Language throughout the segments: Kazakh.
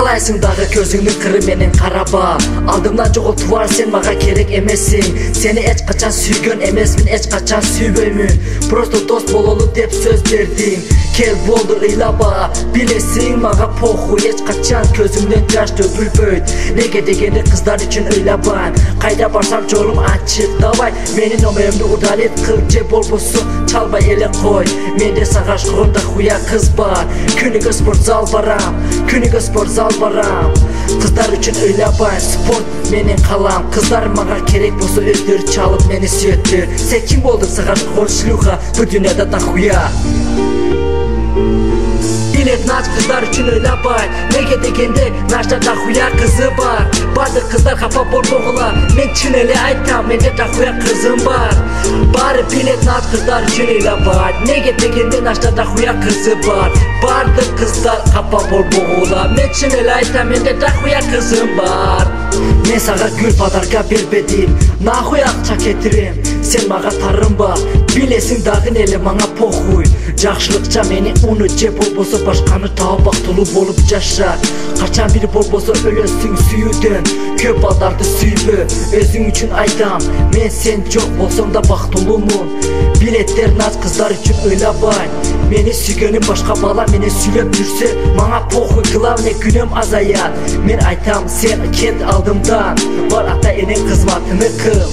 Qalaysыңдағы көзіңнің қыры менен қараба. Алдымдан жоғалтып бар, сен маға керек емессің. Сені ешқачан сүйген емеспін, ешқачан сүйбеймін. Просто дос бололу деп сөз бердің. Кел болды ыйлаба, билесің маға похуй. Ешқачан көзімнен жаш төгілбөйт. Неге дегенде қыздар үшін ыйлабайм. Қайда барсам жолым ачык, давай менің номеримді удалит қыл, же болбосо чалбай эле қой. Менде сага шкурда хуя қыз бар. Күнігі спортзал барам, күнігі спортзал барам. Қыздар үшін ыйлабайм, спорт менен қалам. Қыздар мага керек болсо өздөрү чалып мени сүйөттүр. Сен ким болдуң сага шкур шлюха, бу дүйнөдө да хуя. Билет нач қыздар үшін ыйлабай. Неге дегенде нашта да хуя қызы бар. Барды қыздар қапа болбогула, мен чын эле айтам, менде да хуя қызым бар. Бары билет нач қыздар үшін ыйлабай. Неге дегенде нашта да хуя қызы бар. Барды қыздар қапа болбогула, мен чын эле айтам, менде да хуя қызым бар. Мен сага гүл подарка бербедим, нахуй акча кетирем. Сен мага тарынба, билесиң дагы эле мага похуй. Жакшылыкча мени уну же болбосо башканы таап бактылуу болуп жаша. Качан бир болбосо өлөсүң сүйүүдөн, көп балдарды сүйбө. Өзүң үчүн айтам, мен сен жок болсоң да бактылуумун. Билеттер нач кыздар үчүн ыйлабай. Мени сүйгөнүм башка бала мени сүйлөп жүрсө, мага похуй, главный күнөм азаят. Мен айтам, сен кет алдымдан, бар ата энең кызматыны кыл.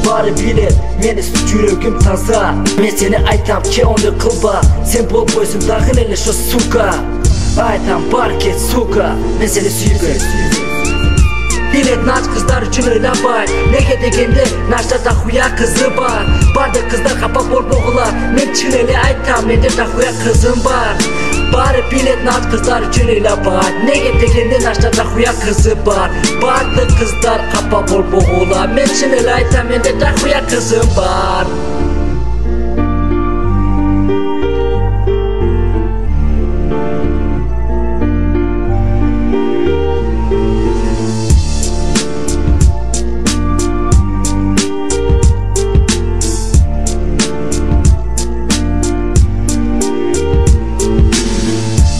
Бары билет, мени жүрөгүм таза. Мен сени айтам, ке онду кылба. Сен болбойсуң дагы эле шо сука. Айтам, бар кет сука, мен сени сүйбөйм. Билет нач қыздар үшін ыйлабай. Неге дегенде нашта да хуя қызы бар. Барды қыздар қапа болбогула, мен чын эле айтам, менде да хуя қызым бар. Бары билет нач қыздар үшін ыйлабай. Неге дегенде нашта да хуя қызы бар. Барды қыздар қапа болбогула, мен чын эле айтам, менде да хуя қызым бар.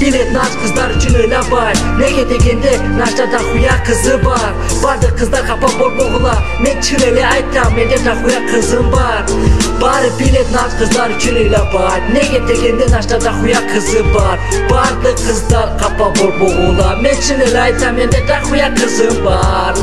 Билет нач қыздар үшін ыйлабай. Неге дегенде нашта да хуя қызы бар. Барды қыздар қапа болбогула, мен чын эле айтам, менде да хуя қызым бар. Бары билет нач қыздар үшін ыйлабай. Неге дегенде нашта да хуя қызы бар. Барды қыздар қапа болбогула, мен чын эле айтам, менде да хуя қызым бар.